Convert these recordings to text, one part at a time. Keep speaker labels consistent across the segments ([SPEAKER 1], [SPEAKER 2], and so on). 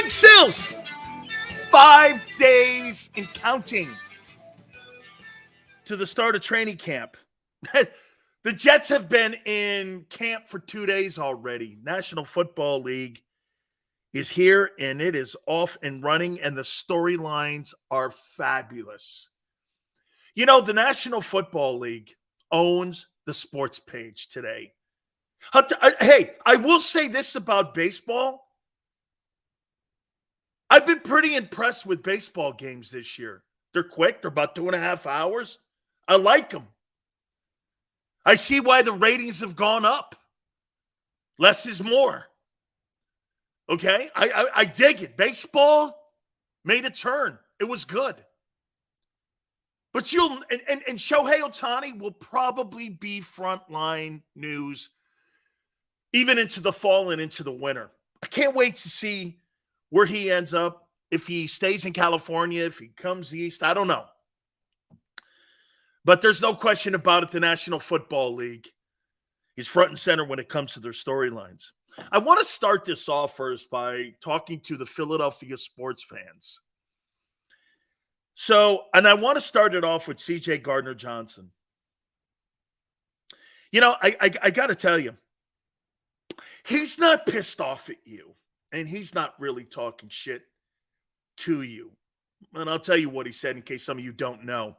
[SPEAKER 1] Big Sills, 5 days and counting to the start of training camp. The Jets have been in camp for 2 days already. National Football League is here, and it is off and running, and the storylines are fabulous. You know, the National Football League owns the sports page today. Hey, I will say this about baseball. I've been pretty impressed with baseball games this year. They're quick. They're about 2.5 hours. I like them. I see why the ratings have gone up. Less is more. Okay? I dig it. Baseball made a turn. It was good. But Shohei Ohtani will probably be frontline news even into the fall and into the winter. I can't wait to see where he ends up, if he stays in California, if he comes east, I don't know. But there's no question about it, the National Football League is front and center when it comes to their storylines. I want to start this off first by talking to the Philadelphia sports fans. And I want to start it off with C.J. Gardner-Johnson. You know, I got to tell you, he's not pissed off at you. And he's not really talking shit to you. And I'll tell you what he said in case some of you don't know.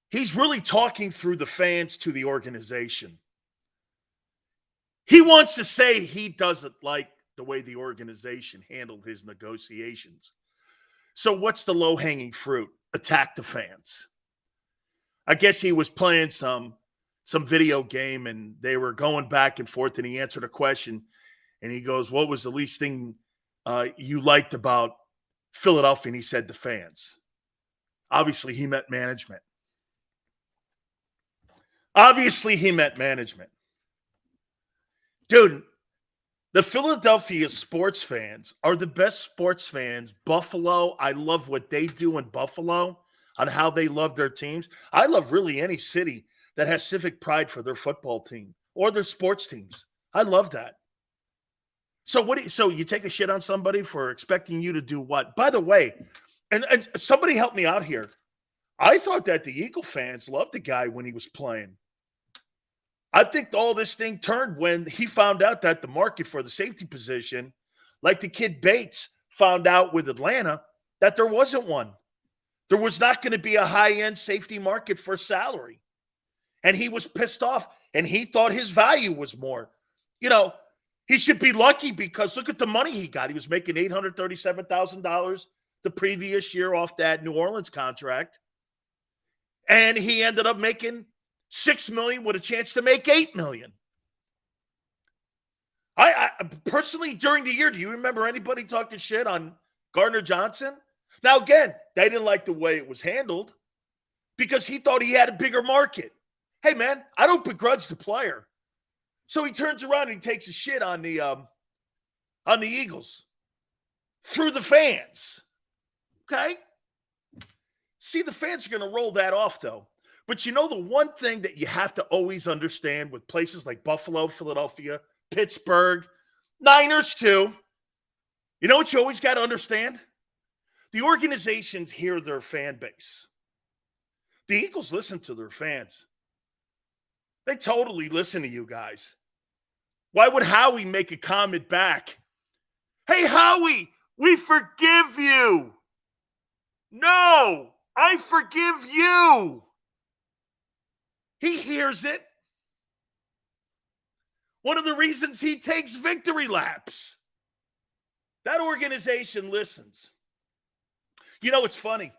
[SPEAKER 1] He's really talking through the fans to the organization. He wants to say he doesn't like the way the organization handled his negotiations. So what's the low-hanging fruit? Attack the fans. I guess he was playing some video game and they were going back and forth and he answered a question. And he goes, what was the least thing you liked about Philadelphia? And he said, the fans. Obviously, he meant management. Dude, the Philadelphia sports fans are the best sports fans. Buffalo, I love what they do in Buffalo on how they love their teams. I love really any city that has civic pride for their football team or their sports teams. I love that. So you take a shit on somebody for expecting you to do what? By the way, and somebody help me out here. I thought that the Eagle fans loved the guy when he was playing. I think all this thing turned when he found out that the market for the safety position, like the kid Bates found out with Atlanta, that there wasn't one. There was not going to be a high-end safety market for salary. And he was pissed off, and he thought his value was more. You know, he should be lucky because look at the money he got. He was making $837,000 the previous year off that New Orleans contract. And he ended up making $6 million with a chance to make $8 million. I personally, during the year, do you remember anybody talking shit on Gardner-Johnson? Now, again, they didn't like the way it was handled because he thought he had a bigger market. Hey, man, I don't begrudge the player. So he turns around and he takes a shit on the Eagles through the fans. Okay? See, the fans are going to roll that off, though. But you know the one thing that you have to always understand with places like Buffalo, Philadelphia, Pittsburgh, Niners too, you know what you always got to understand? The organizations hear their fan base. The Eagles listen to their fans. They totally listen to you guys. Why would Howie make a comment back? Hey, Howie, we forgive you. No, I forgive you. He hears it. One of the reasons he takes victory laps. That organization listens. You know, it's funny.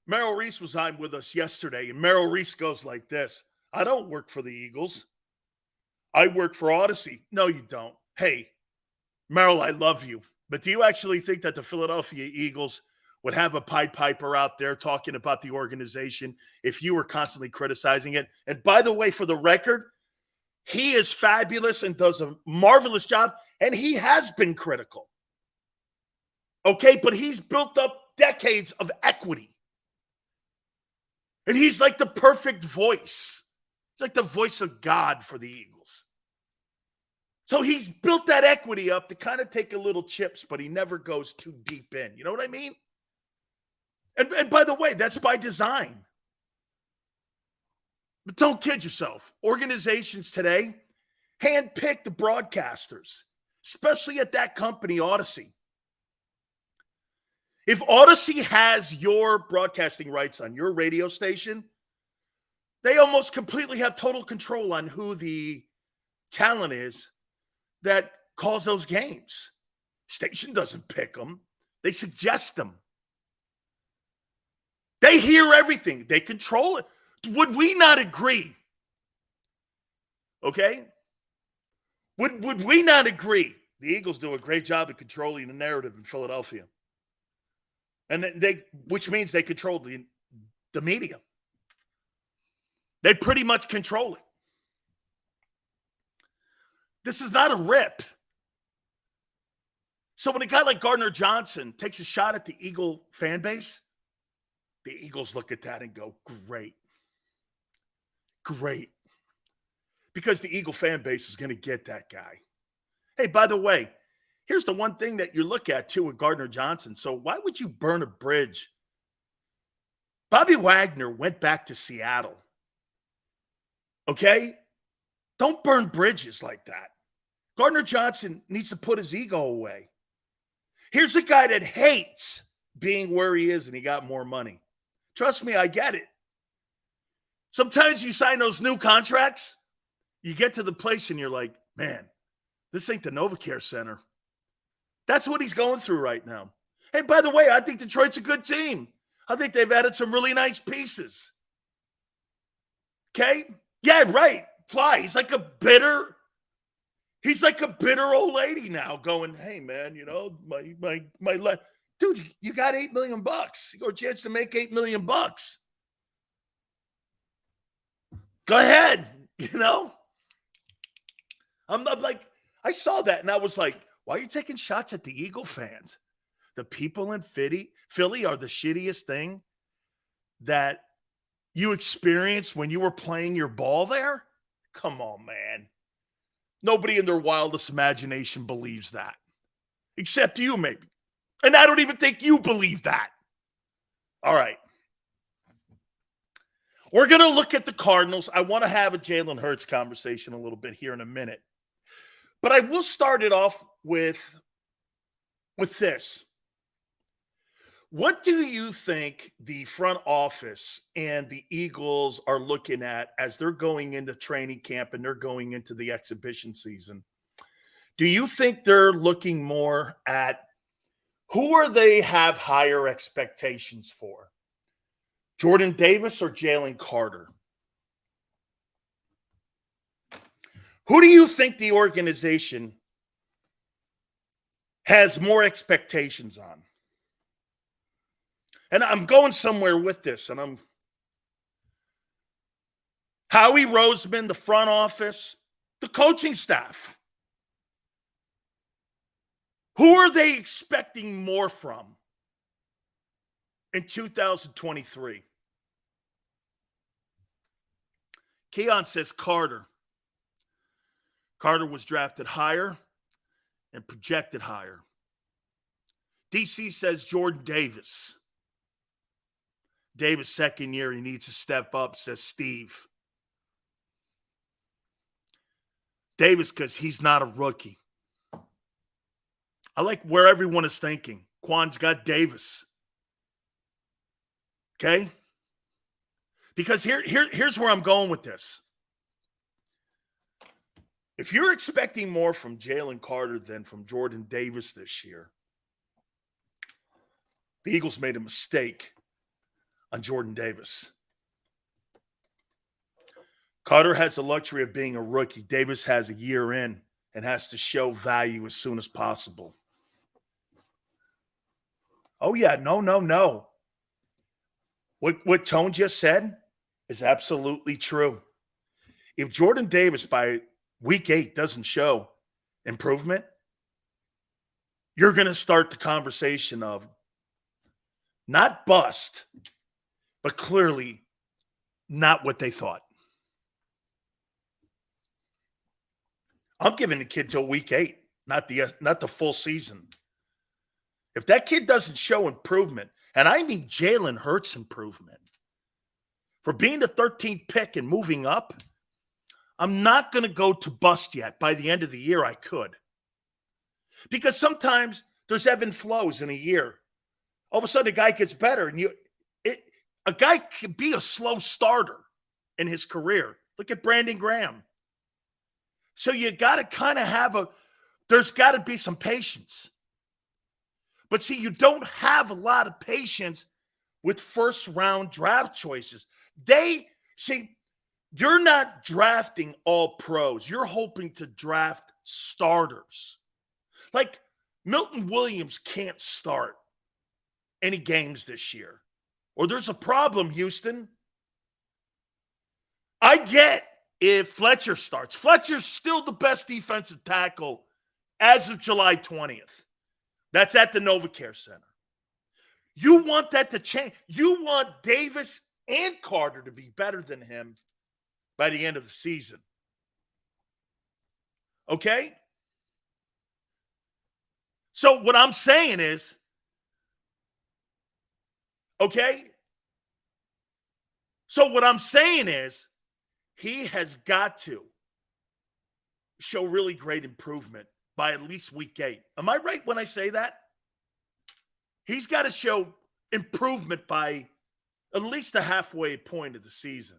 [SPEAKER 1] Merrill Reese was on with us yesterday, and Merrill Reese goes like this. I don't work for the Eagles. I work for Odyssey. No, you don't. Hey, Merrill, I love you. But do you actually think that the Philadelphia Eagles would have a Pied Piper out there talking about the organization if you were constantly criticizing it? And by the way, for the record, he is fabulous and does a marvelous job, and he has been critical. Okay, but he's built up decades of equity. And he's like the perfect voice. He's like the voice of God for the Eagles. So he's built that equity up to kind of take a little chips, but he never goes too deep in. You know what I mean? And by the way, that's by design. But don't kid yourself. Organizations today handpick the broadcasters, especially at that company, Odyssey. If Odyssey has your broadcasting rights on your radio station, they almost completely have total control on who the talent is that calls those games. Station doesn't pick them. They suggest them. They hear everything. They control it. Would we not agree? Okay? Would we not agree? The Eagles do a great job of controlling the narrative in Philadelphia. And which means they control the media. They pretty much control it. This is not a rip. So when a guy like Gardner Johnson takes a shot at the Eagle fan base, the Eagles look at that and go, great. Great. Because the Eagle fan base is going to get that guy. Hey, by the way, here's the one thing that you look at, too, with Gardner Johnson. So why would you burn a bridge? Bobby Wagner went back to Seattle. Okay? Don't burn bridges like that. Gardner Johnson needs to put his ego away. Here's a guy that hates being where he is and he got more money. Trust me, I get it. Sometimes you sign those new contracts, you get to the place and you're like, man, this ain't the NovaCare Center. That's what he's going through right now. Hey, by the way, I think Detroit's a good team. I think they've added some really nice pieces. Okay? Yeah, right. Fly. He's like a bitter old lady now going, hey, man, you know, my dude, you got $8 million. You got a chance to make $8 million. Go ahead, you know? I'm like, I saw that and I was like, why are you taking shots at the Eagle fans? The people in Philly are the shittiest thing that you experienced when you were playing your ball there? Come on, man. Nobody in their wildest imagination believes that. Except you, maybe. And I don't even think you believe that. All right. We're going to look at the Cardinals. I want to have a Jalen Hurts conversation a little bit here in a minute. But I will start it off with this. What do you think the front office and the Eagles are looking at as they're going into training camp and they're going into the exhibition season? Do you think they're looking more at who are they have higher expectations for? Jordan Davis or Jalen Carter? Who do you think the organization has more expectations on? And I'm going somewhere with this, and I'm Howie Roseman, the front office, the coaching staff. Who are they expecting more from in 2023? Keon says Carter. Carter was drafted higher and projected higher. DC says Jordan Davis. Davis, second year, he needs to step up, says Steve. Davis, because he's not a rookie. I like where everyone is thinking. Quan's got Davis. Okay? Because here's where I'm going with this. If you're expecting more from Jalen Carter than from Jordan Davis this year, the Eagles made a mistake on Jordan Davis. Carter has the luxury of being a rookie. Davis has a year in and has to show value as soon as possible. Oh, yeah, no. What Tone just said is absolutely true. If Jordan Davis by week 8 doesn't show improvement, you're going to start the conversation of not bust, but clearly not what they thought. I'm giving the kid till week 8, not the full season. If that kid doesn't show improvement, and I mean Jalen Hurts improvement, for being the 13th pick and moving up, I'm not going to go to bust yet. By the end of the year, I could. Because sometimes there's ebb and flows in a year. All of a sudden, a guy gets better, and a guy can be a slow starter in his career. Look at Brandon Graham. So you got to kind of there's got to be some patience. But see, you don't have a lot of patience with first-round draft choices. You're not drafting all pros. You're hoping to draft starters. Like Milton Williams can't start any games this year. Or there's a problem, Houston. I get if Fletcher starts. Fletcher's still the best defensive tackle as of July 20th. That's at the NovaCare Center. You want that to change. You want Davis and Carter to be better than him by the end of the season. Okay? So what I'm saying is, okay? So what I'm saying is, he has got to show really great improvement by at least week 8. Am I right when I say that? He's got to show improvement by at least the halfway point of the season.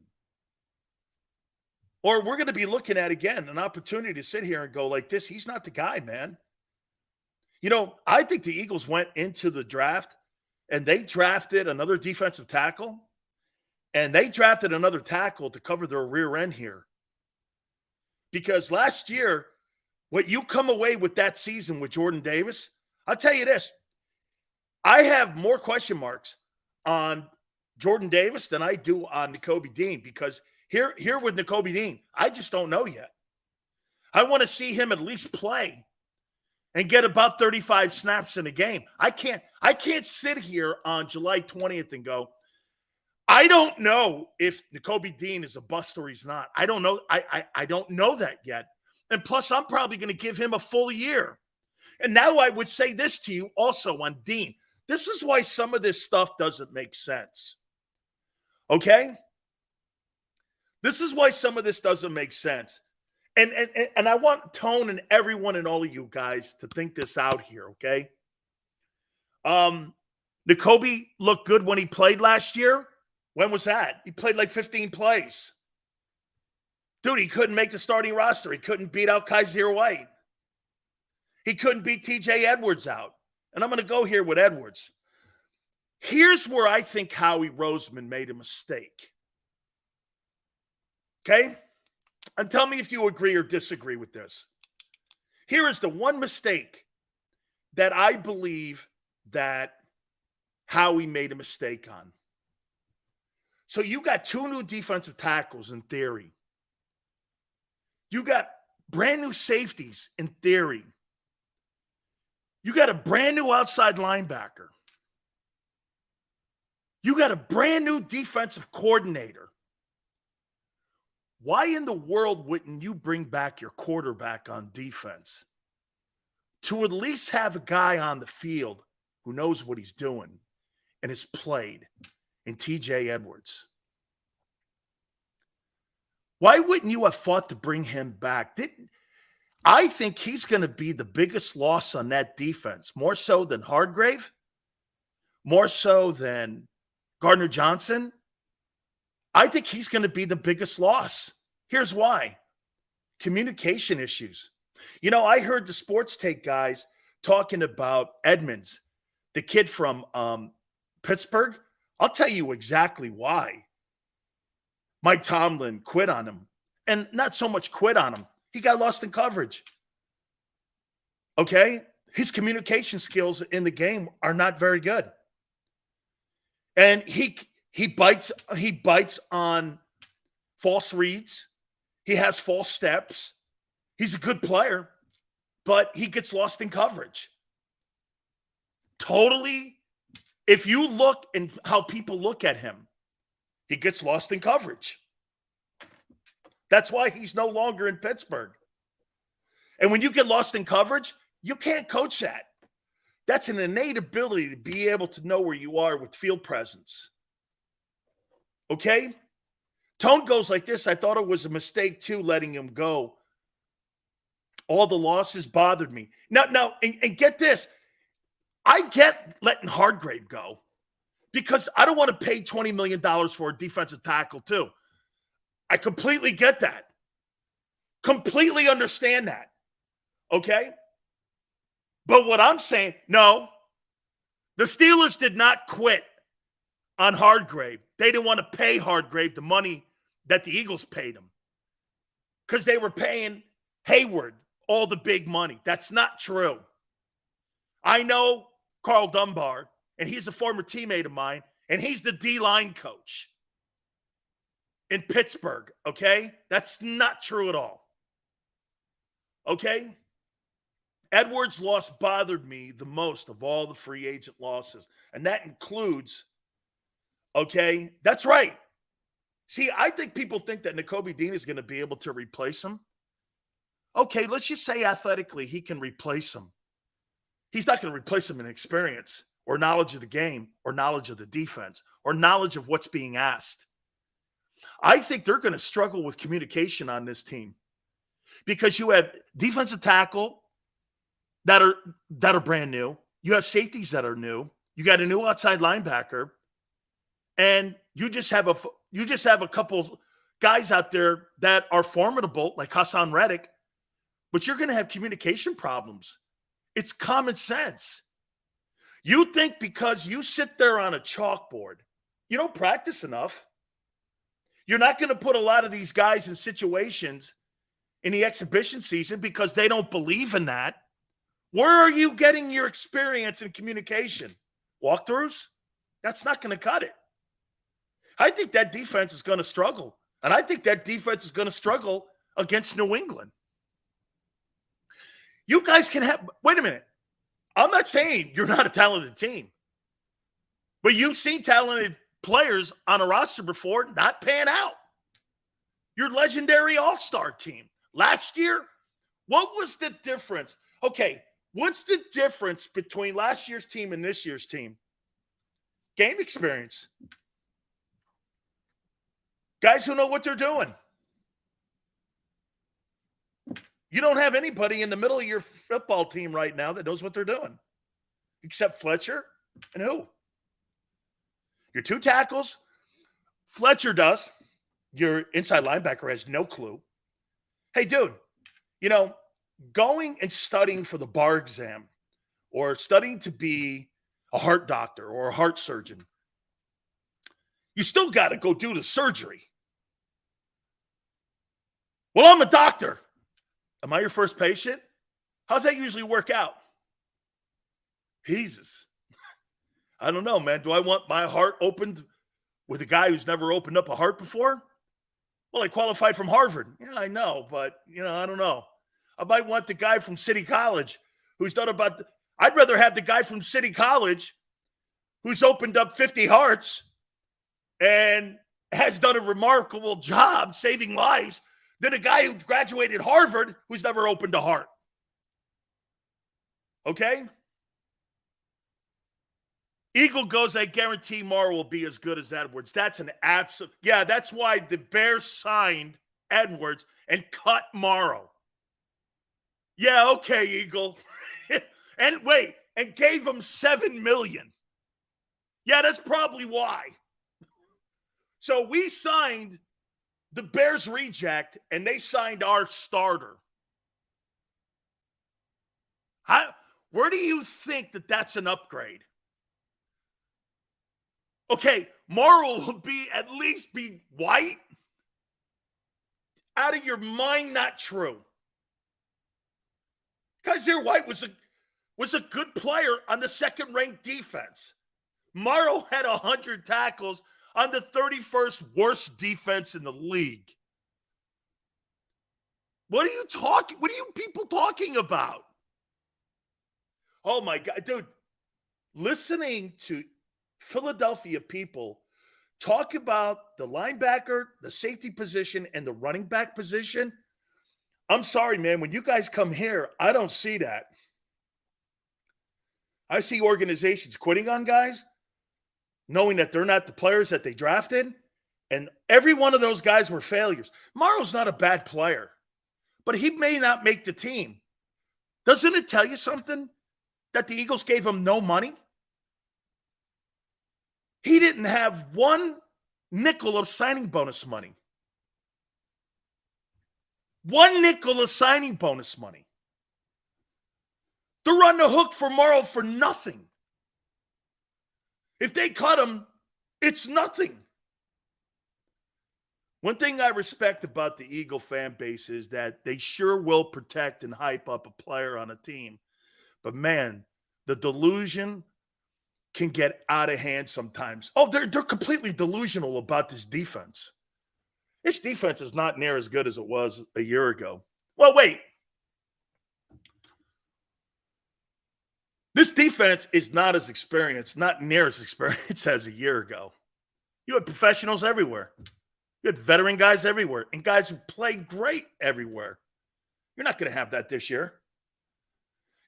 [SPEAKER 1] Or we're going to be looking at, again, an opportunity to sit here and go like this. He's not the guy, man. You know, I think the Eagles went into the draft and they drafted another defensive tackle, and they drafted another tackle to cover their rear end here. Because last year, what you come away with that season with Jordan Davis, I'll tell you this. I have more question marks on Jordan Davis than I do on Nakobe Dean, because here with Nakobe Dean, I just don't know yet. I want to see him at least play and get about 35 snaps in a game. I can't sit here on July 20th and go, I don't know if Nakobe Dean is a bust or he's not. I don't know. I don't know that yet. And plus, I'm probably going to give him a full year. And now I would say this to you also on Dean. This is why some of this stuff doesn't make sense. Okay? This is why some of this doesn't make sense. And I want Tone and everyone and all of you guys to think this out here, okay? Nakobe looked good when he played last year. When was that? He played like 15 plays. Dude, he couldn't make the starting roster. He couldn't beat out Kaiser White. He couldn't beat TJ Edwards out. And I'm going to go here with Edwards. Here's where I think Howie Roseman made a mistake. Okay? And tell me if you agree or disagree with this. Here is the one mistake that I believe that Howie made a mistake on. So you got 2 new defensive tackles in theory. You got brand new safeties in theory. You got a brand new outside linebacker. You got a brand new defensive coordinator. Why in the world wouldn't you bring back your quarterback on defense to at least have a guy on the field who knows what he's doing and has played in TJ Edwards? Why wouldn't you have fought to bring him back? I think he's going to be the biggest loss on that defense, more so than Hargrave, more so than Gardner Johnson. I think he's going to be the biggest loss. Here's why. Communication issues. You know, I heard the Sports Take guys talking about Edmonds, the kid from Pittsburgh. I'll tell you exactly why Mike Tomlin quit on him. And not so much quit on him. He got lost in coverage. Okay? His communication skills in the game are not very good. And he bites on false reads. He has false steps. He's a good player, but he gets lost in coverage. Totally. If you look and how people look at him, he gets lost in coverage. That's why he's no longer in Pittsburgh. And when you get lost in coverage, you can't coach that. That's an innate ability to be able to know where you are with field presence. Okay? Tone goes like this. I thought it was a mistake, too, letting him go. All the losses bothered me. Now, and get this. I get letting Hargrave go because I don't want to pay $20 million for a defensive tackle, too. I completely get that. Completely understand that. Okay? But what I'm saying, no, the Steelers did not quit on Hargrave. They didn't want to pay Hargrave the money that the Eagles paid him because they were paying Hayward all the big money. That's not true. I know Carl Dunbar, and he's a former teammate of mine, and he's the D-line coach in Pittsburgh, okay? That's not true at all. Okay? Edwards' loss bothered me the most of all the free agent losses, and that includes, okay, that's right. See, I think people think that Nakobe Dean is going to be able to replace him. Okay, let's just say athletically he can replace him. He's not going to replace him in experience or knowledge of the game or knowledge of the defense or knowledge of what's being asked. I think they're going to struggle with communication on this team because you have defensive tackle that are brand new. You have safeties that are new. You got a new outside linebacker, and you just have a couple guys out there that are formidable, like Hassan Reddick, but you're going to have communication problems. It's common sense. You think because you sit there on a chalkboard, you don't practice enough. You're not going to put a lot of these guys in situations in the exhibition season because they don't believe in that. Where are you getting your experience in communication? Walkthroughs? That's not going to cut it. I think that defense is going to struggle. And I think that defense is going to struggle against New England. You guys can have – wait a minute. I'm not saying you're not a talented team. But you've seen talented players on a roster before not pan out. Your legendary all-star team. Last year, what was the difference? Okay, what's the difference between last year's team and this year's team? Game experience. Guys who know what they're doing. You don't have anybody in the middle of your football team right now that knows what they're doing. Except Fletcher and who? Your two tackles. Fletcher does. Your inside linebacker has no clue. Hey, dude, going and studying for the bar exam or studying to be a heart doctor or a heart surgeon, you still got to go do the surgery. Well, I'm a doctor. Am I your first patient? How's that usually work out? Jesus. I don't know, man. Do I want my heart opened with a guy who's never opened up a heart before? Well, I qualified from Harvard. Yeah, I know, but, I don't know. I might want the guy from City College who's done I'd rather have the guy from City College who's opened up 50 hearts and has done a remarkable job saving lives than a guy who graduated Harvard who's never opened a heart. Okay? Eagle goes, I guarantee Morrow will be as good as Edwards. That's an absolute. Yeah, that's why the Bears signed Edwards and cut Morrow. Yeah, okay, Eagle. and gave him $7 million. Yeah, that's probably why. So we signed the Bears reject, and they signed our starter. Where do you think that that's an upgrade? Okay, Morrow will at least be white. Out of your mind, not true. Kaiser White was a good player on the second-ranked defense. Morrow had 100 tackles on the 31st worst defense in the league. What are you people talking about? Oh my God, dude. Listening to Philadelphia people talk about the linebacker, the safety position, and the running back position, I'm sorry, man. When you guys come here, I don't see that. I see organizations quitting on guys, knowing that they're not the players that they drafted. And every one of those guys were failures. Morrow's not a bad player, but he may not make the team. Doesn't it tell you something that the Eagles gave him no money? He didn't have one nickel of signing bonus money. One nickel of signing bonus money. They're on the hook for Morrow for nothing. If they cut him, it's nothing. One thing I respect about the Eagle fan base is that they sure will protect and hype up a player on a team. But man, the delusion can get out of hand sometimes. Oh, they're completely delusional about this defense. This defense is not near as good as it was a year ago. Well, wait. This defense is not as experienced, not near as experienced as a year ago. You had professionals everywhere. You had veteran guys everywhere and guys who played great everywhere. You're not going to have that this year.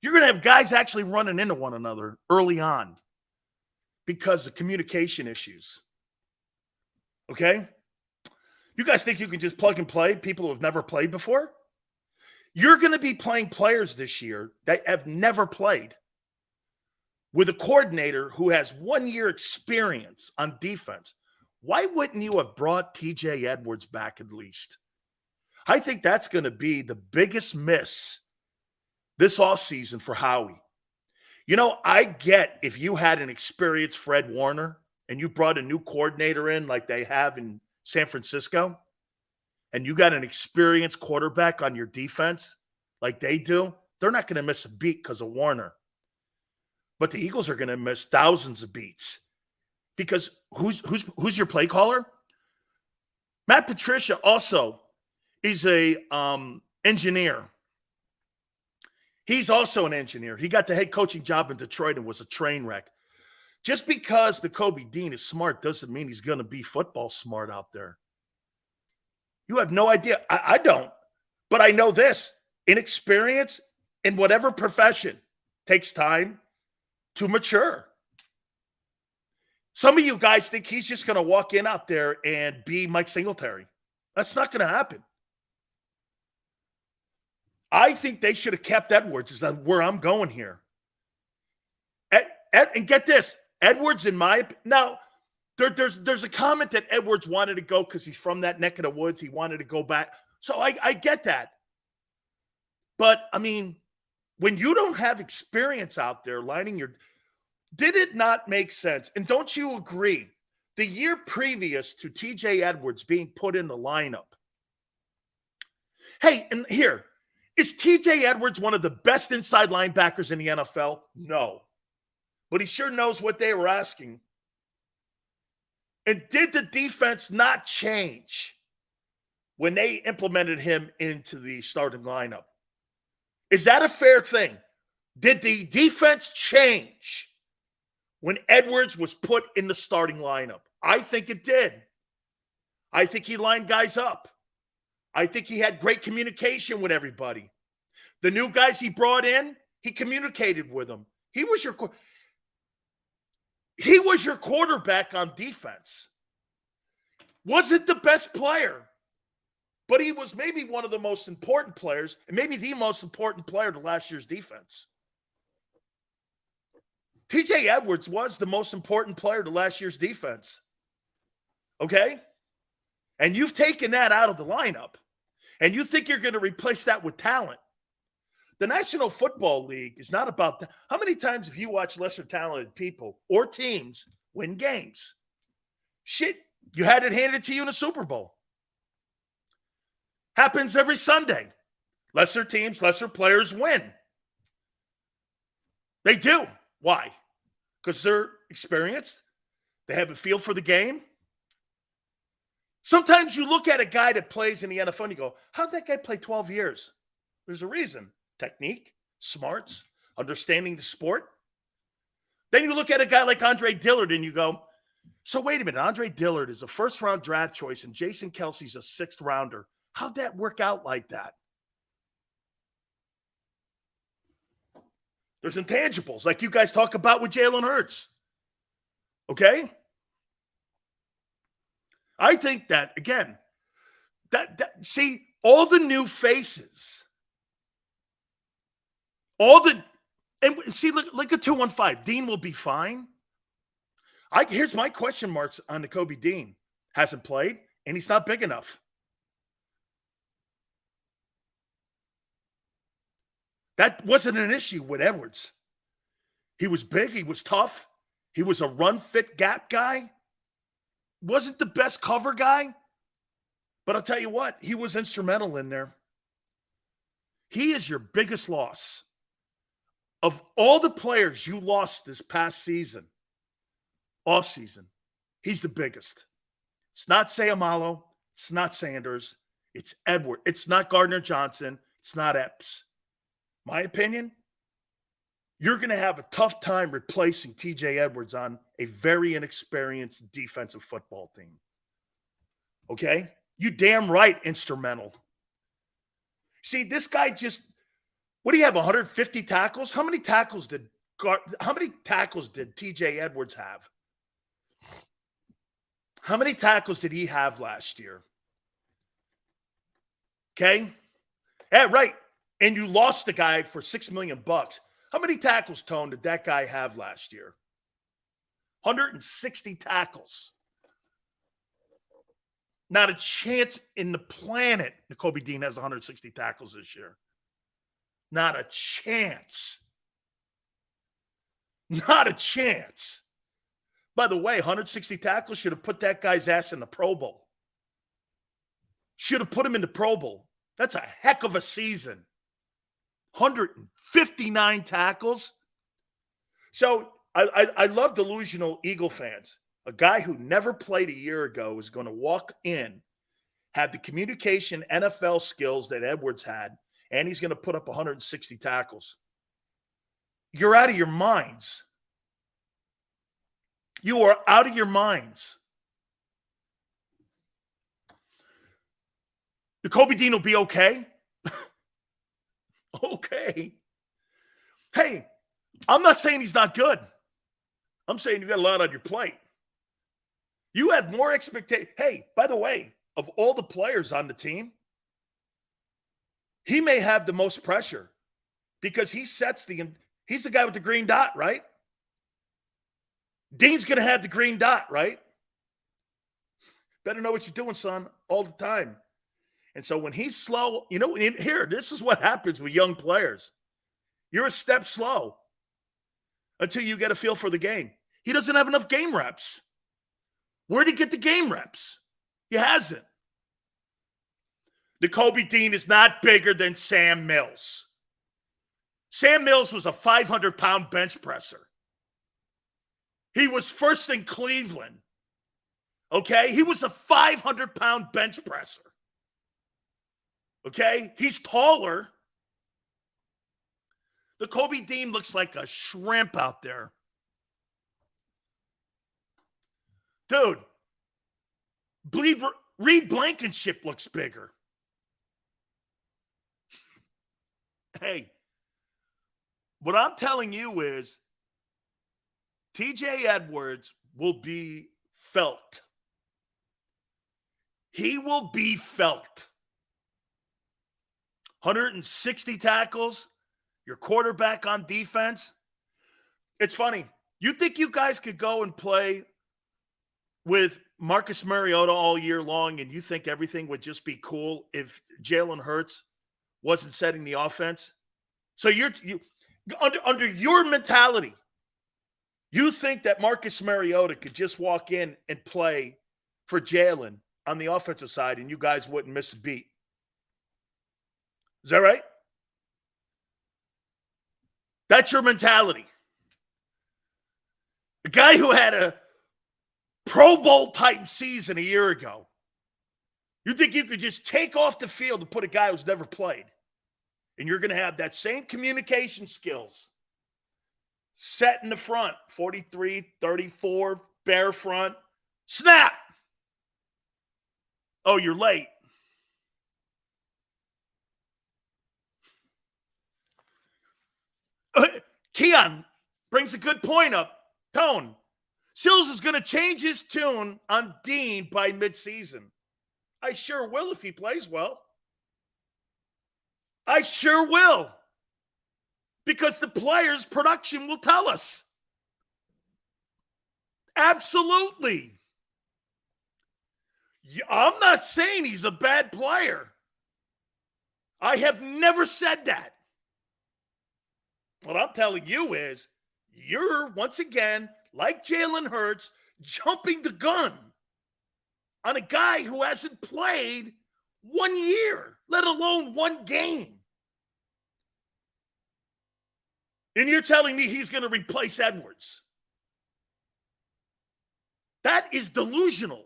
[SPEAKER 1] You're going to have guys actually running into one another early on because of communication issues. Okay? You guys think you can just plug and play people who have never played before? You're going to be playing players this year that have never played with a coordinator who has 1 year experience on defense. Why wouldn't you have brought TJ Edwards back at least? I think that's going to be the biggest miss this offseason for Howie. You know, I get if you had an experienced Fred Warner and you brought a new coordinator in like they have in San Francisco, and you got an experienced quarterback on your defense like they do, they're not going to miss a beat because of Warner. But the Eagles are going to miss thousands of beats because who's your play caller? Matt Patricia also is a engineer. He's also an engineer. He got the head coaching job in Detroit and was a train wreck. Just because the Kobe Dean is smart doesn't mean he's going to be football smart out there. You have no idea. I don't. But I know this. Inexperience in whatever profession takes time to mature. Some of you guys think he's just going to walk in out there and be Mike Singletary. That's not going to happen. I think they should have kept Edwards, is where I'm going here. And get this, Edwards, in my opinion, now there's a comment that Edwards wanted to go because he's from that neck of the woods. He wanted to go back. So I get that. But, I mean, when you don't have experience out there lining your – did it not make sense? And don't you agree? The year previous to TJ Edwards being put in the lineup. Hey, and here, is TJ Edwards one of the best inside linebackers in the NFL? No. But he sure knows what they were asking. And did the defense not change when they implemented him into the starting lineup? Is that a fair thing? Did the defense change when Edwards was put in the starting lineup? I think it did. I think he lined guys up. I think he had great communication with everybody. The new guys he brought in, he communicated with them. He was your quarterback on defense. Wasn't the best player, but he was maybe one of the most important players, and maybe the most important player to last year's defense. TJ Edwards was the most important player to last year's defense. Okay? And you've taken that out of the lineup, and you think you're going to replace that with talent. The National Football League is not about that. How many times have you watched lesser talented people or teams win games? Shit, you had it handed to you in a Super Bowl. Happens every Sunday. Lesser teams, lesser players win. They do. Why? Because they're experienced. They have a feel for the game. Sometimes you look at a guy that plays in the NFL and you go, how'd that guy play 12 years? There's a reason. Technique, smarts, understanding the sport. Then you look at a guy like Andre Dillard and you go, so wait a minute, Andre Dillard is a first-round draft choice and Jason Kelsey's a sixth-rounder. How'd that work out like that? There's intangibles like you guys talk about with Jalen Hurts. Okay? I think that, again, see, all the new faces, and see, look at 215. Dean will be fine. Here's my question marks on Nakobe Dean. Hasn't played, and he's not big enough. That wasn't an issue with Edwards. He was big. He was tough. He was a run-fit gap guy. Wasn't the best cover guy. But I'll tell you what, he was instrumental in there. He is your biggest loss. Of all the players you lost this past season, offseason, he's the biggest. It's not Sayamalo. It's not Sanders. It's Edward. It's not Gardner Johnson. It's not Epps. My opinion, you're going to have a tough time replacing TJ Edwards on a very inexperienced defensive football team. Okay? You damn right instrumental. See, this guy just, what do you have, 150 tackles? How many tackles did TJ Edwards have? How many tackles did he have last year? Okay? Yeah, right. And you lost the guy for $6 million. How many tackles, Tone, did that guy have last year? 160 tackles. Not a chance in the planet Nakobe Dean has 160 tackles this year. Not a chance. Not a chance. By the way, 160 tackles should have put that guy's ass in the Pro Bowl. Should have put him in the Pro Bowl. That's a heck of a season. 159 tackles. So I love delusional Eagle fans. A guy who never played a year ago is going to walk in, have the communication NFL skills that Edwards had, and he's going to put up 160 tackles. You're out of your minds. You are out of your minds. Nakobe Dean will be okay. Okay. Hey, I'm not saying he's not good. I'm saying you got a lot on your plate. You have more expectation. Hey, by the way, of all the players on the team, he may have the most pressure because he's the guy with the green dot, right? Dean's going to have the green dot, right? Better know what you're doing, son, all the time. And so when he's slow, here, this is what happens with young players. You're a step slow until you get a feel for the game. He doesn't have enough game reps. Where'd he get the game reps? He hasn't. Nakobe Dean is not bigger than Sam Mills. Sam Mills was a 500-pound bench presser. He was first in Cleveland. Okay? He was a 500-pound bench presser. Okay? He's taller. Nakobe Dean looks like a shrimp out there. Dude, Reed Blankenship looks bigger. Hey, what I'm telling you is TJ Edwards will be felt. He will be felt. 160 tackles, your quarterback on defense. It's funny. You think you guys could go and play with Marcus Mariota all year long and you think everything would just be cool if Jalen Hurts wasn't setting the offense? So you under your mentality, you think that Marcus Mariota could just walk in and play for Jalen on the offensive side and you guys wouldn't miss a beat. Is that right? That's your mentality. The guy who had a Pro Bowl type season a year ago. You think you could just take off the field and put a guy who's never played? And you're going to have that same communication skills. Set in the front, 43, 34, bear front. Snap! Oh, you're late. Leon brings a good point up. Tone. Sills is going to change his tune on Dean by midseason. I sure will if he plays well. I sure will. Because the players' production will tell us. Absolutely. I'm not saying he's a bad player. I have never said that. What I'm telling you is, you're, once again, like Jalen Hurts, jumping the gun on a guy who hasn't played 1 year, let alone one game. And you're telling me he's going to replace Edwards. That is delusional.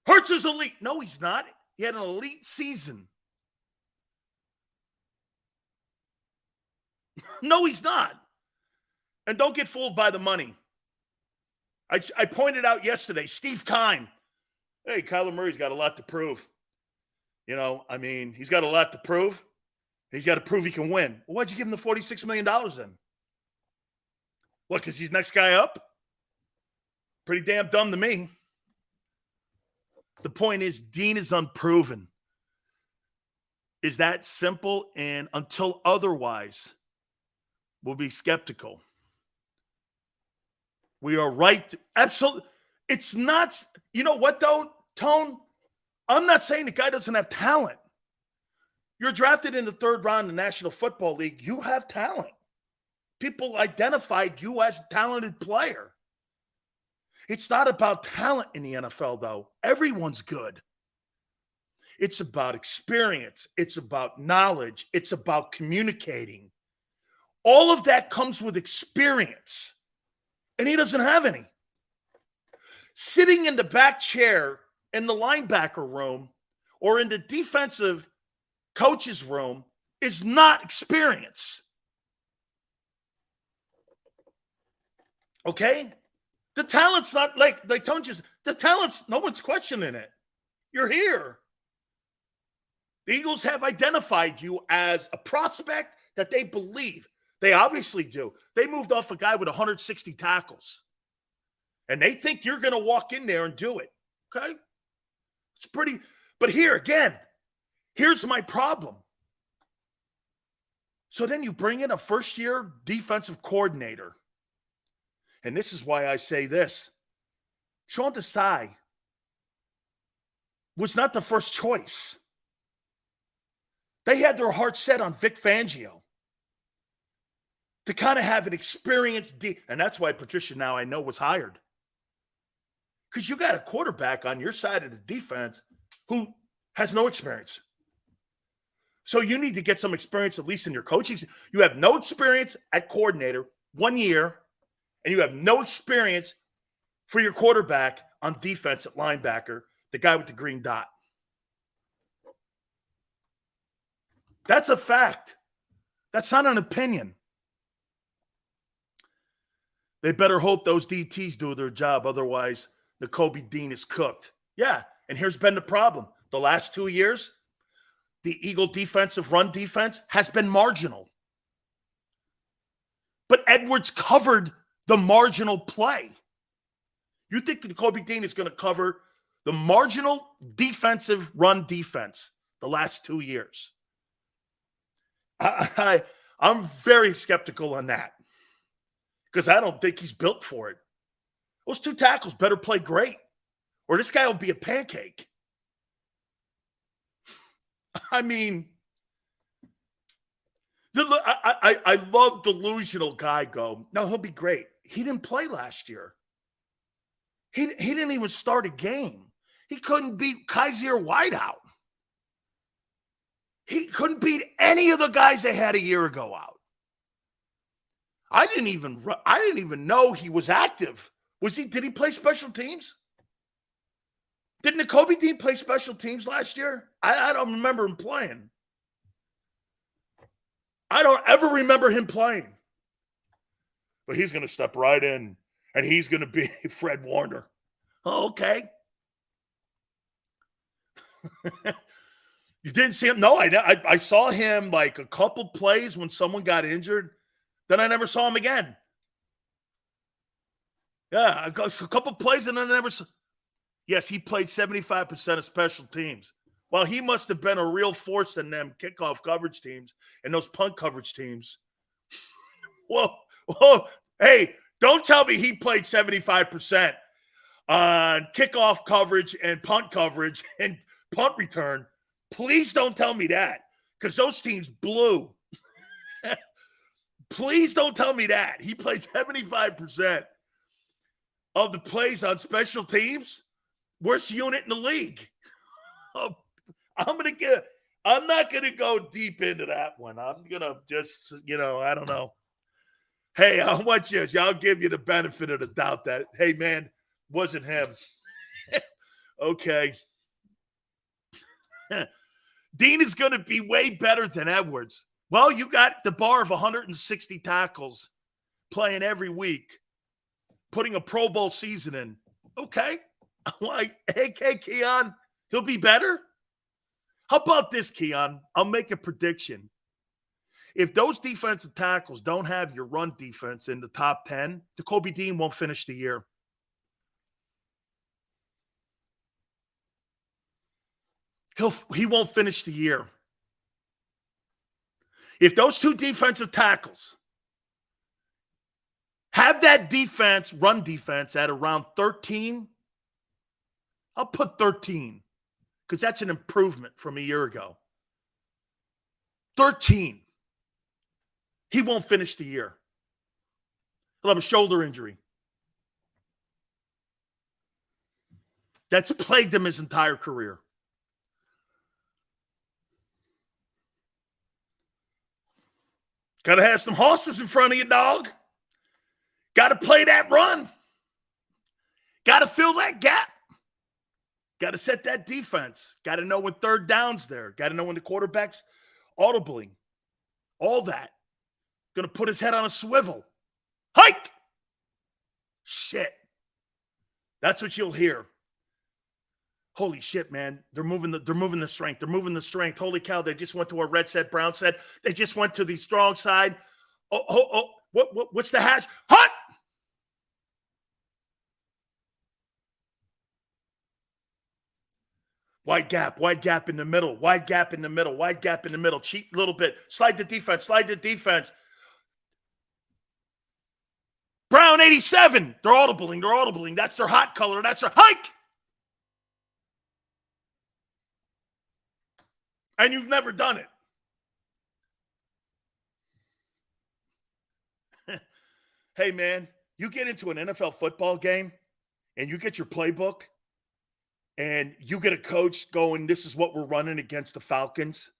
[SPEAKER 1] Hurts is elite. No, he's not. He had an elite season. No, he's not. And don't get fooled by the money. I pointed out yesterday, Steve Keim. Hey, Kyler Murray's got a lot to prove. You know, I mean, he's got a lot to prove. He's got to prove he can win. Well, why'd you give him the $46 million then? What, because he's next guy up? Pretty damn dumb to me. The point is, Dean is unproven. Is that simple? And until otherwise, we'll be skeptical. We are right. Absolutely. It's not, you know what though, Tone? I'm not saying the guy doesn't have talent. You're drafted in the third round in the National Football League. You have talent. People identified you as a talented player. It's not about talent in the NFL, though. Everyone's good. It's about experience. It's about knowledge. It's about communicating. All of that comes with experience, and he doesn't have any. Sitting in the back chair in the linebacker room or in the defensive coach's room is not experience. Okay? The talent's not like Tone just, the talent's, no one's questioning it. You're here. The Eagles have identified you as a prospect that they believe. They obviously do. They moved off a guy with 160 tackles. And they think you're going to walk in there and do it. Okay? It's pretty, but here again, here's my problem. So then you bring in a first-year defensive coordinator. And this is why I say this. Sean Desai was not the first choice. They had their heart set on Vic Fangio to kind of have an experienced and that's why Patricia now I know was hired. Because you got a quarterback on your side of the defense who has no experience. So you need to get some experience, at least in your coaching. You have no experience at coordinator 1 year, and you have no experience for your quarterback on defense at linebacker, the guy with the green dot. That's a fact. That's not an opinion. They better hope those DTs do their job. Otherwise, Nakobe Dean is cooked. Yeah, and here's been the problem. The last 2 years, the Eagle defensive run defense has been marginal. But Edwards covered the marginal play. You think Nakobe Dean is going to cover the marginal defensive run defense the last 2 years? I'm very skeptical on that because I don't think he's built for it. Those two tackles better play great or this guy will be a pancake. I mean, I love delusional guy go. No, he'll be great. He didn't play last year. He didn't even start a game. He couldn't beat Kaiser Whiteout. He couldn't beat any of the guys they had a year ago out. I didn't even know he was active. Did he play special teams? Did Nakobe Dean play special teams last year? I don't remember him playing. I don't ever remember him playing. But he's going to step right in, and he's going to be Fred Warner. Oh, okay. You didn't see him? No, I saw him like a couple plays when someone got injured. Then I never saw him again. Yeah, a couple plays and then I never saw. Yes, he played 75% of special teams. Well, he must have been a real force in them kickoff coverage teams and those punt coverage teams. Whoa. Hey, don't tell me he played 75% on kickoff coverage and punt coverage and punt return. Please don't tell me that, because those teams blew. Please don't tell me that. He played 75% of the plays on special teams. Worst unit in the league. I'm not gonna go deep into that one. I'm gonna just, I don't know. Hey, I want you. I'll give you the benefit of the doubt that, hey, man, wasn't him. Okay. Dean is going to be way better than Edwards. Well, you got the bar of 160 tackles playing every week, putting a Pro Bowl season in. Okay. I'm like, hey, Keon, he'll be better? How about this, Keon? I'll make a prediction. If those defensive tackles don't have your run defense in the top 10, Jacoby Dean won't finish the year. He won't finish the year. If those two defensive tackles have that defense, run defense, at around 13, I'll put 13 because that's an improvement from a year ago. 13. He won't finish the year. He'll have a shoulder injury. That's plagued him his entire career. Got to have some horses in front of you, dog. Got to play that run. Got to fill that gap. Got to set that defense. Got to know when third down's there. Got to know when the quarterback's audibling. All that. Going to put his head on a swivel. Hike! Shit. That's what you'll hear. Holy shit, man. They're moving the strength. They're moving the strength. Holy cow, they just went to a red set, brown set. They just went to the strong side. What's the hash? Hut! Wide gap in the middle. Wide gap in the middle. Cheat a little bit. Slide the defense. Brown 87. They're audibling. That's their hot color. That's their hike. And you've never done it. Hey, man, you get into an NFL football game and you get your playbook and you get a coach going, this is what we're running against the Falcons.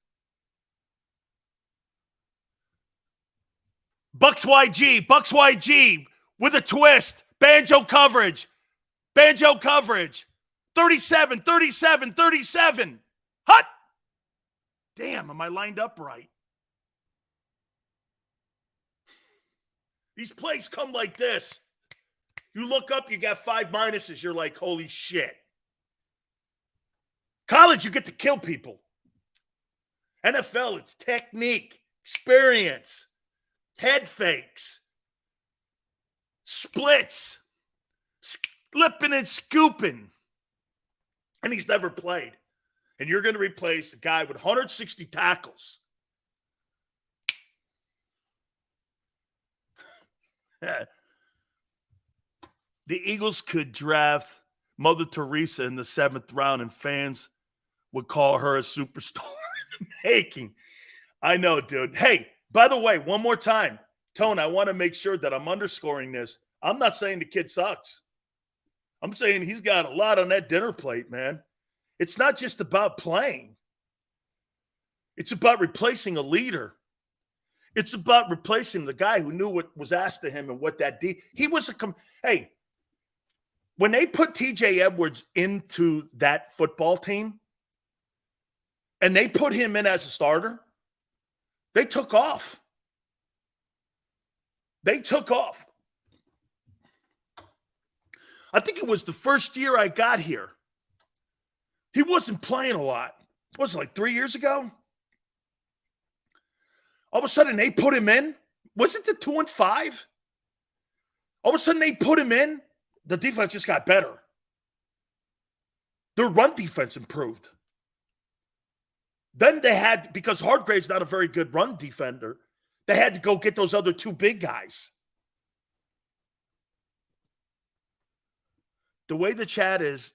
[SPEAKER 1] Bucks YG with a twist. Banjo coverage. 37. Hut! Damn, am I lined up right? These plays come like this. You look up, you got 5 minuses. You're like, holy shit. College, you get to kill people. NFL, it's technique, experience, head fakes, splits, slipping and scooping. And he's never played. And you're going to replace a guy with 160 tackles. The Eagles could draft Mother Teresa in the 7th round, and fans would call her a superstar in the making. I know, dude. Hey, by the way, one more time. Tone, I want to make sure that I'm underscoring this. I'm not saying the kid sucks. I'm saying he's got a lot on that dinner plate, man. It's not just about playing. It's about replacing a leader. It's about replacing the guy who knew what was asked of him and what that did. He was hey, when they put TJ Edwards into that football team and they put him in as a starter, they took off. I think it was the first year I got here. He wasn't playing a lot. what was it, like 3 years ago? All of a sudden, they put him in. Was it the 2-5? All of a sudden, they put him in. The defense just got better. Their run defense improved. Then they had, because Hargrave's not a very good run defender, they had to go get those other two big guys. The way the chat is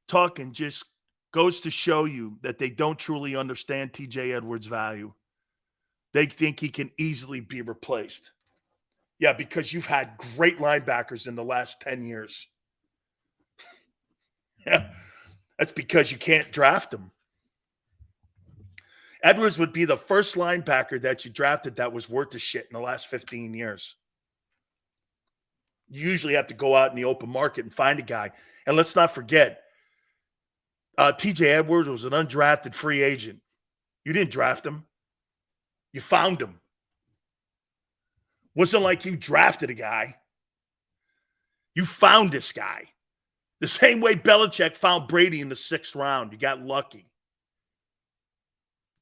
[SPEAKER 1] talking just goes to show you that they don't truly understand TJ Edwards' value. They think he can easily be replaced. Yeah, because you've had great linebackers in the last 10 years. Yeah, that's because you can't draft them. Edwards would be the first linebacker that you drafted that was worth a shit in the last 15 years. You usually have to go out in the open market and find a guy. And let's not forget, TJ Edwards was an undrafted free agent. You didn't draft him. You found him. Wasn't like you drafted a guy. You found this guy. The same way Belichick found Brady in the 6th round. You got lucky.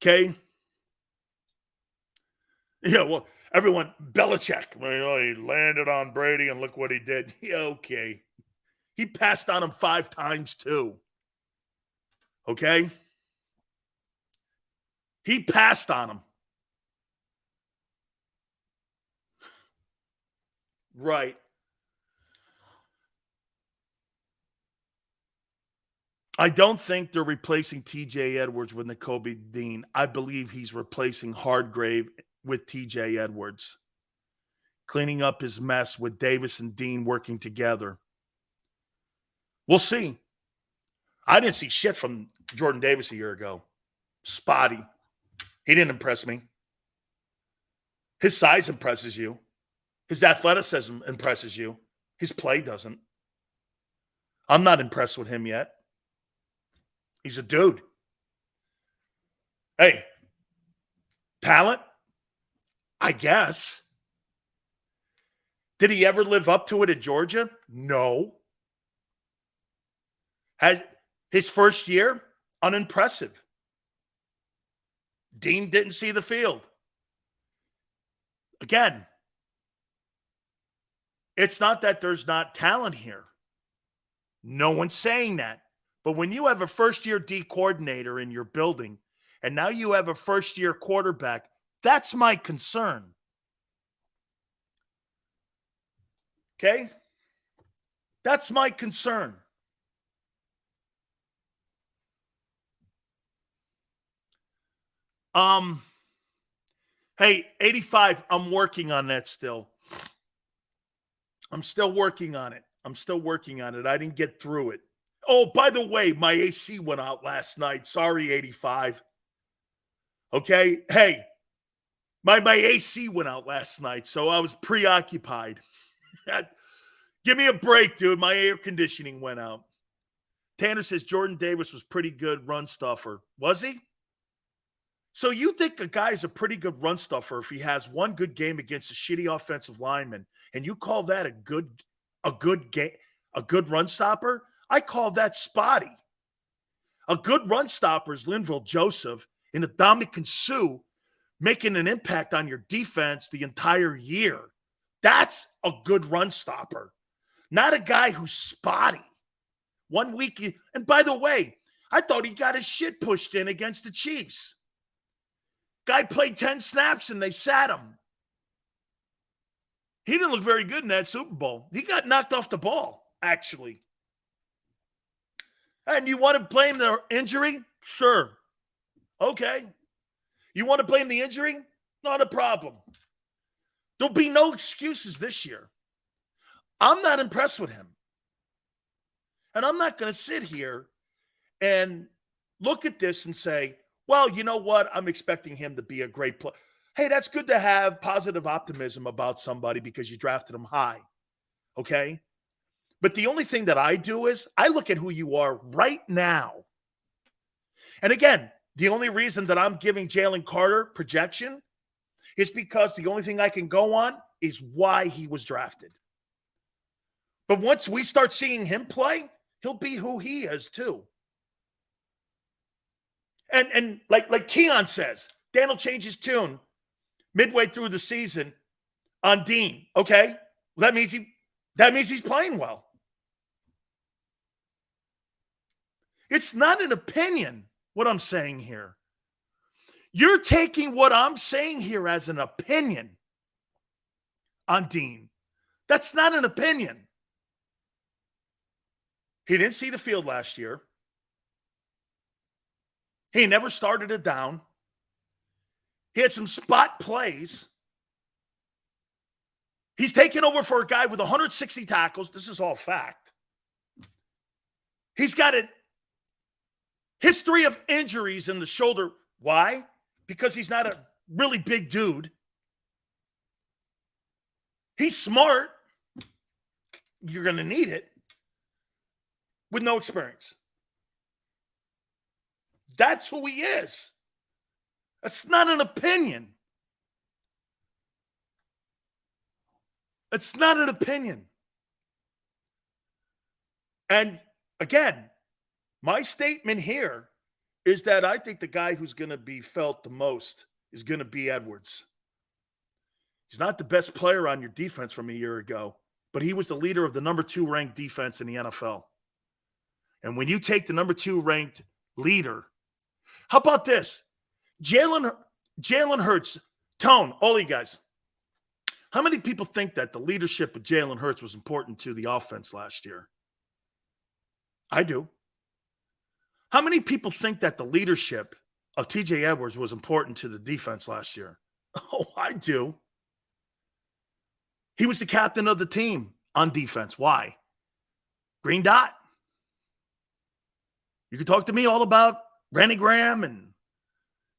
[SPEAKER 1] Okay? Yeah, well, everyone, Belichick, he landed on Brady and look what he did. Yeah, okay. He passed on him 5 times too. Okay? He passed on him. Right. I don't think they're replacing TJ Edwards with Nakobe Dean. I believe he's replacing Hargrave with TJ Edwards, cleaning up his mess with Davis and Dean working together. We'll see. I didn't see shit from Jordan Davis a year ago. Spotty. He didn't impress me. His size impresses you. His athleticism impresses you. His play doesn't. I'm not impressed with him yet. He's a dude. Hey, talent? I guess. Did he ever live up to it at Georgia? No. His first year, unimpressive. Dean didn't see the field. Again, it's not that there's not talent here. No one's saying that. But when you have a first-year D coordinator in your building, and now you have a first-year quarterback, that's my concern. Okay? That's my concern. Hey, 85, I'm working on that still. I'm still working on it. I didn't get through it. Oh, by the way, my AC went out last night. Sorry, 85. Okay? Hey, my AC went out last night, so I was preoccupied. Give me a break, dude. My air conditioning went out. Tanner says Jordan Davis was pretty good run stuffer. Was he? So you think a guy's a pretty good run stuffer if he has one good game against a shitty offensive lineman, and you call that a good run stopper? I call that spotty. A good run stopper is Linville Joseph and Ndamukong Suh making an impact on your defense the entire year. That's a good run stopper. Not a guy who's spotty. 1 week, and by the way, I thought he got his shit pushed in against the Chiefs. Guy played 10 snaps and they sat him. He didn't look very good in that Super Bowl. He got knocked off the ball, actually. And you want to blame the injury? Sure. Okay. You want to blame the injury? Not a problem. There'll be no excuses this year. I'm not impressed with him. And I'm not going to sit here and look at this and say, well, you know what? I'm expecting him to be a great player. Hey, that's good to have positive optimism about somebody because you drafted him high. Okay? But the only thing that I do is I look at who you are right now. And again, the only reason that I'm giving Jalen Carter projection is because the only thing I can go on is why he was drafted. But once we start seeing him play, he'll be who he is too. And like Keon says, Dan will change his tune midway through the season on Dean. Okay, that means he's playing well. It's not an opinion, what I'm saying here. You're taking what I'm saying here as an opinion on Dean. That's not an opinion. He didn't see the field last year. He never started it down. He had some spot plays. He's taken over for a guy with 160 tackles. This is all fact. He's got a history of injuries in the shoulder. Why? Because he's not a really big dude. He's smart. You're going to need it. With no experience. That's who he is. That's not an opinion. It's not an opinion. And again, my statement here is that I think the guy who's going to be felt the most is going to be Edwards. He's not the best player on your defense from a year ago, but he was the leader of the number 2 ranked defense in the NFL. And when you take the number 2 ranked leader, how about this? Jalen Hurts, Tone, all you guys. How many people think that the leadership of Jalen Hurts was important to the offense last year? I do. How many people think that the leadership of TJ Edwards was important to the defense last year? Oh, I do. He was the captain of the team on defense. Why? Green dot. You can talk to me all about Randy Graham and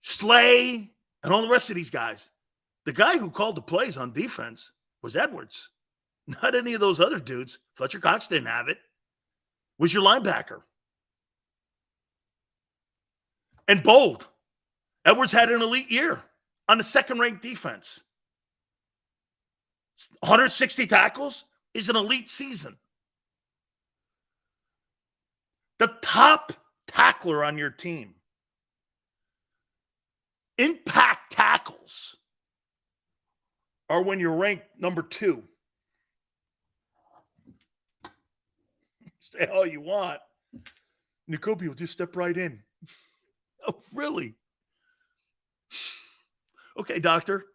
[SPEAKER 1] Slay and all the rest of these guys. The guy who called the plays on defense was Edwards. Not any of those other dudes. Fletcher Cox didn't have it. Was your linebacker. And bold. Edwards had an elite year on the second-ranked defense. 160 tackles is an elite season. The top tackler on your team. Impact tackles are when you're ranked number 2. Say all you want. N'Kobe will just step right in. Oh, really? Okay, doctor.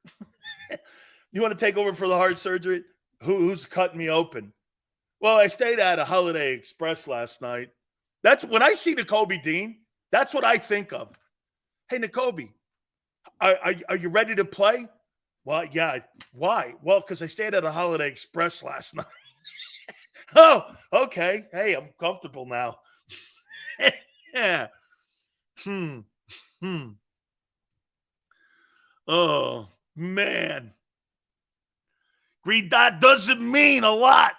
[SPEAKER 1] You want to take over for the heart surgery? Who's cutting me open? Well, I stayed at a Holiday Express last night. That's when I see N'Kobe Dean, that's what I think of. Hey, N'Kobe, are you ready to play? Well, yeah. Why? Well, because I stayed at a Holiday Express last night. Oh, okay. Hey, I'm comfortable now. Yeah. Oh, man. Green dot doesn't mean a lot.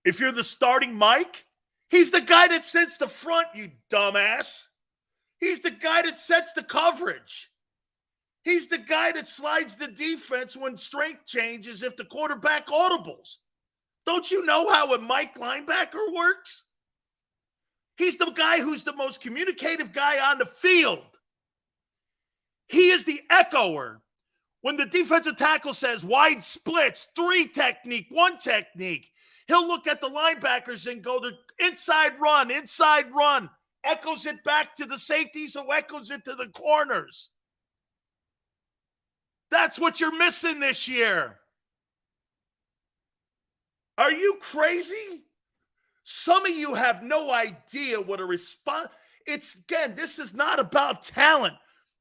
[SPEAKER 1] If you're the starting Mike, he's the guy that sets the front, you dumbass. He's the guy that sets the coverage. He's the guy that slides the defense when strength changes if the quarterback audibles. Don't you know how a Mike linebacker works? He's the guy who's the most communicative guy on the field. He is the echoer. When the defensive tackle says wide splits, 3 technique, 1 technique, he'll look at the linebackers and go to inside run, echoes it back to the safeties, who echoes it to the corners. That's what you're missing this year. Are you crazy? Some of you have no idea what a response. This is not about talent.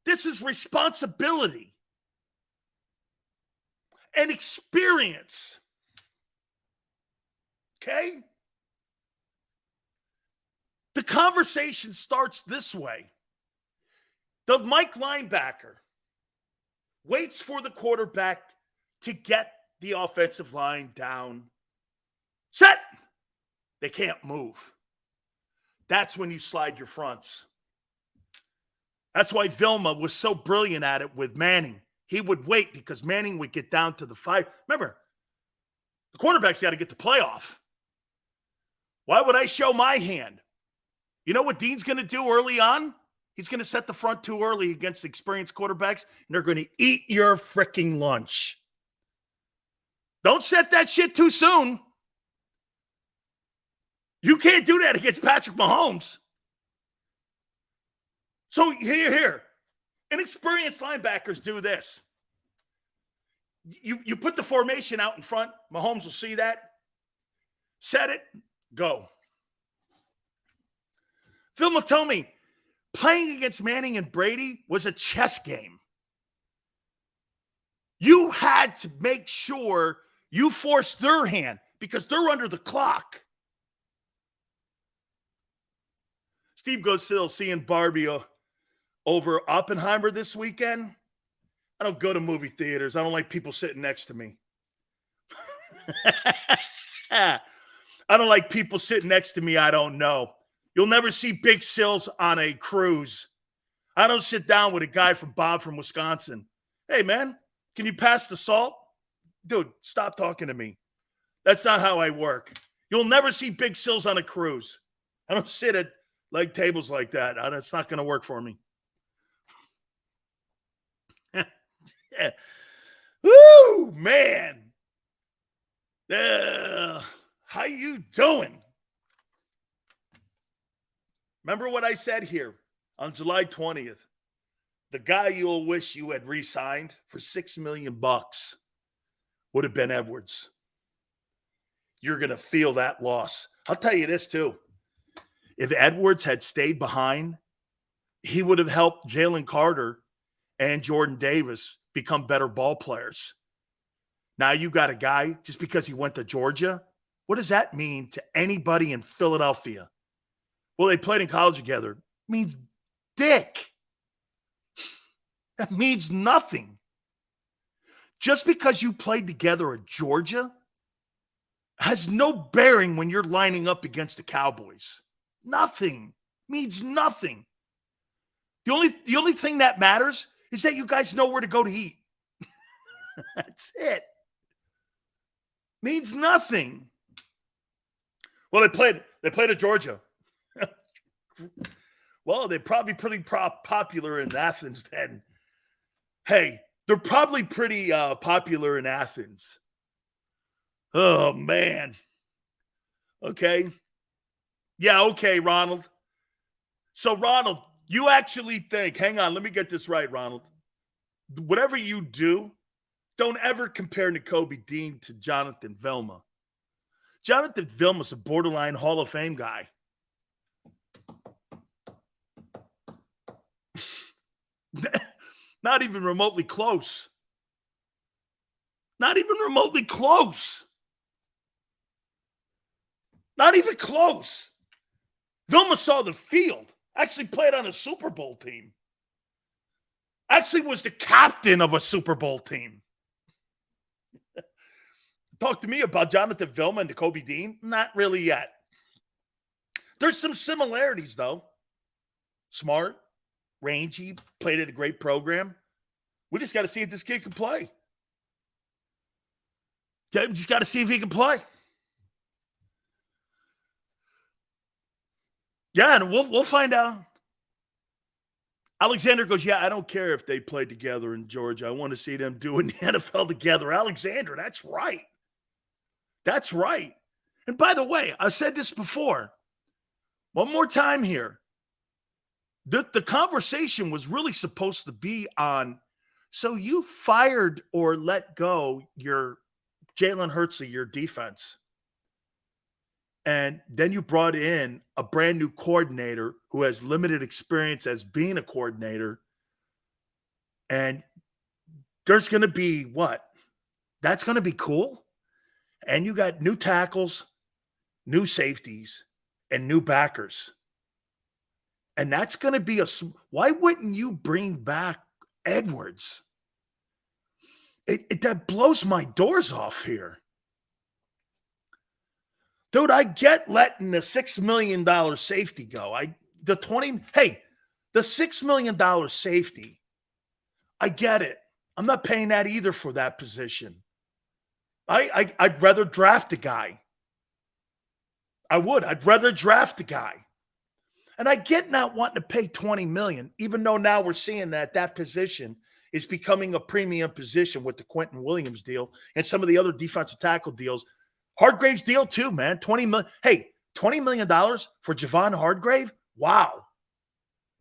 [SPEAKER 1] This is responsibility and experience. Okay? The conversation starts this way. The Mike linebacker waits for the quarterback to get the offensive line down. Set! They can't move. That's when you slide your fronts. That's why Vilma was so brilliant at it with Manning. He would wait because Manning would get down to the 5. Remember, the quarterback's got to get the playoff. Why would I show my hand? You know what Dean's going to do early on? He's going to set the front too early against experienced quarterbacks, and they're going to eat your freaking lunch. Don't set that shit too soon. You can't do that against Patrick Mahomes. So here. Inexperienced linebackers do this. You put the formation out in front. Mahomes will see that. Set it. Go. Phil told me playing against Manning and Brady was a chess game. You had to make sure you forced their hand because they're under the clock. Steve goes still seeing Barbie over Oppenheimer this weekend. I don't go to movie theaters. I don't like people sitting next to me. I don't like people sitting next to me I don't know. You'll never see Big Sills on a cruise. I don't sit down with a guy from Bob from Wisconsin. Hey, man, can you pass the salt? Dude, stop talking to me. That's not how I work. You'll never see Big Sills on a cruise. I don't sit at like tables like that. It's not going to work for me. Yeah. Woo, man. How you doing? Remember what I said here on July 20th? The guy you'll wish you had re-signed for $6 million would have been Edwards. You're going to feel that loss. I'll tell you this too. If Edwards had stayed behind, he would have helped Jalen Carter and Jordan Davis become better ball players. Now you got a guy, just because he went to Georgia, what does that mean to anybody in Philadelphia? Well, they played in college together. It means dick. That means nothing. Just because you played together at Georgia has no bearing when you're lining up against the Cowboys. Nothing. Means nothing. The only thing that matters is that you guys know where to go to eat. That's it. Means nothing. Well, they played at Georgia. Well, they're probably pretty popular in Athens then. Hey, they're probably pretty popular in Athens. Oh, man. Okay. Yeah, okay, Ronald. So, Ronald, you actually think, hang on, let me get this right, Ronald. Whatever you do, don't ever compare Nakobe Dean to Jonathan Vilma. Jonathan Vilma's a borderline Hall of Fame guy. Not even remotely close. Not even remotely close. Not even close. Vilma saw the field. Actually played on a Super Bowl team. Actually was the captain of a Super Bowl team. Talk to me about Jonathan Vilma and Nakobe Dean. Not really yet. There's some similarities, though. Smart, rangy, played at a great program. We just got to see if this kid can play. Okay, we just got to see if he can play. Yeah, and we'll find out. Alexander goes, yeah, I don't care if they played together in Georgia. I want to see them doing the NFL together. Alexander, that's right. That's right. And by the way, I've said this before. One more time here. The conversation was really supposed to be on, so you fired or let go your Jalen Hurts of your defense. And then you brought in a brand new coordinator who has limited experience as being a coordinator. And there's going to be what? That's going to be cool. And you got new tackles, new safeties, and new backers. And that's going to be why wouldn't you bring back Edwards? That blows my doors off here. Dude, I get letting the $6 million safety go. The $6 million safety, I get it. I'm not paying that either for that position. I'd rather draft a guy. I would. I'd rather draft a guy. And I get not wanting to pay $20 million, even though now we're seeing that position is becoming a premium position with the Quentin Williams deal and some of the other defensive tackle deals. Hargrave's deal too, man. $20 million. Hey, $20 million for Javon Hargrave? Wow.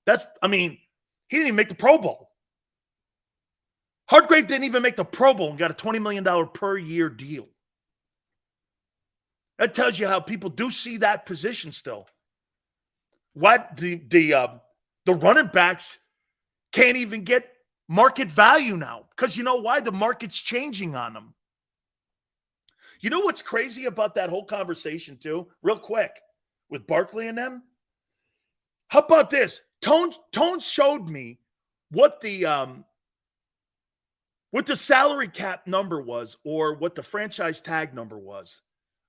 [SPEAKER 1] He didn't even make the Pro Bowl. Hargrave didn't even make the Pro Bowl and got a $20 million per year deal. That tells you how people do see that position still. What the running backs can't even get market value now because you know why? The market's changing on them. You know what's crazy about that whole conversation too? Real quick, with Barkley and them. How about this? Tone showed me what the salary cap number was, or what the franchise tag number was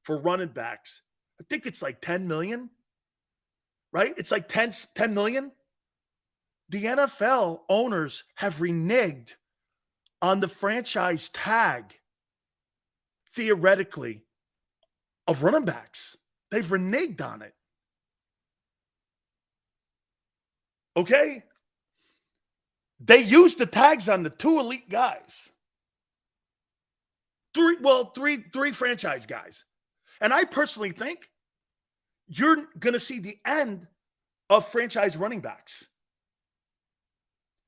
[SPEAKER 1] for running backs. I think it's like 10 million, right? It's like 10 million. The NFL owners have reneged on the franchise tag, theoretically, of running backs. They've reneged on it. Okay? They used the tags on the two elite guys. Three franchise guys. And I personally think you're going to see the end of franchise running backs.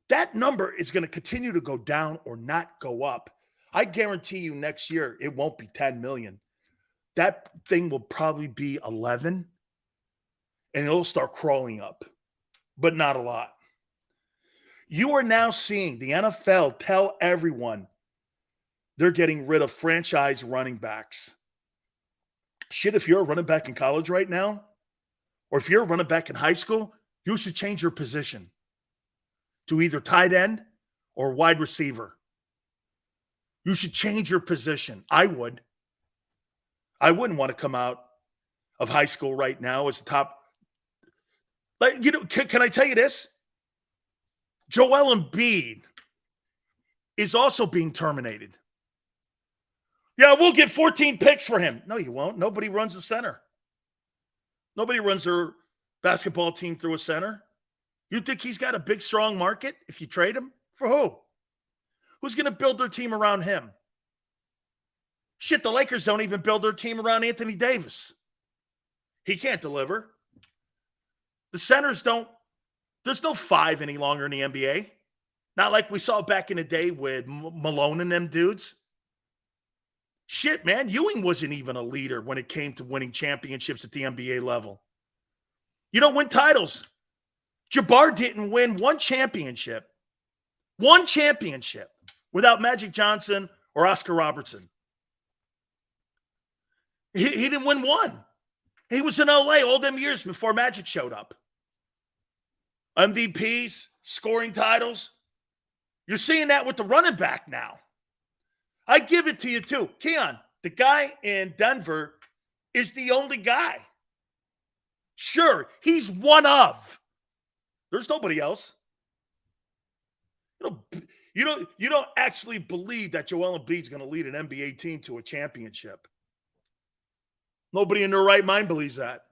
[SPEAKER 1] That number is going to continue to go down or not go up. I guarantee you next year it won't be 10 million. That thing will probably be 11, and it'll start crawling up, but not a lot. You are now seeing the NFL tell everyone they're getting rid of franchise running backs. Shit, if you're a running back in college right now, or if you're a running back in high school, you should change your position to either tight end or wide receiver. You should change your position. I would. I wouldn't want to come out of high school right now as the top. Like, can I tell you this? Joel Embiid is also being terminated. Yeah, we'll get 14 picks for him. No, you won't. Nobody runs the center. Nobody runs their basketball team through a center. You think he's got a big, strong market if you trade him? For who? Who's going to build their team around him? Shit, the Lakers don't even build their team around Anthony Davis. He can't deliver. The centers don't. There's no five any longer in the NBA. Not like we saw back in the day with Malone and them dudes. Shit, man, Ewing wasn't even a leader when it came to winning championships at the NBA level. You don't win titles. Jabbar didn't win one championship without Magic Johnson or Oscar Robertson. He didn't win one. He was in LA all them years before Magic showed up. MVPs, scoring titles. You're seeing that with the running back now. I give it to you too. Keon, the guy in Denver is the only guy. Sure, he's one of. There's nobody else. You don't actually believe that Joel Embiid's going to lead an NBA team to a championship. Nobody in their right mind believes that.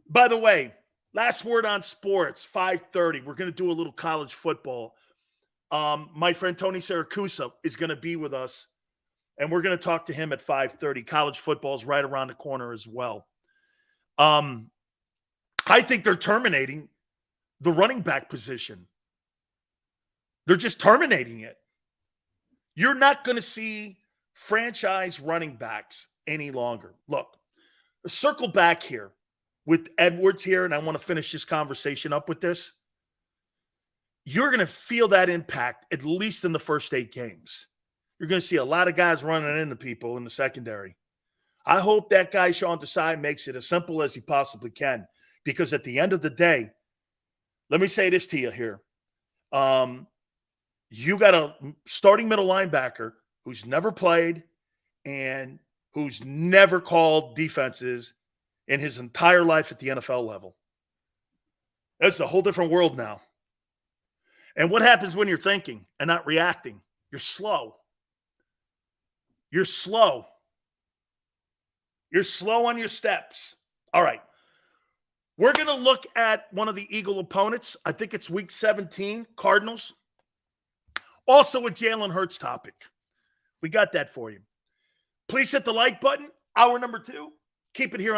[SPEAKER 1] By the way, last word on sports, 5:30. We're going to do a little college football. My friend Tony Siracusa is going to be with us, and we're going to talk to him at 5:30. College football is right around the corner as well. I think they're terminating the running back position. They're just terminating it. You're not going to see franchise running backs any longer. Look, circle back here with Edwards here, and I want to finish this conversation up with this. You're going to feel that impact at least in the first 8 games. You're going to see a lot of guys running into people in the secondary. I hope that guy, Sean Desai, makes it as simple as he possibly can, because at the end of the day, let me say this to you here. You got a starting middle linebacker who's never played and who's never called defenses in his entire life at the NFL level. That's a whole different world now. And what happens when you're thinking and not reacting? You're slow. You're slow. You're slow on your steps. All right. We're going to look at one of the Eagle opponents. I think it's week 17, Cardinals. Also a Jalen Hurts topic. We got that for you. Please hit the like button. Hour number 2. Keep it here.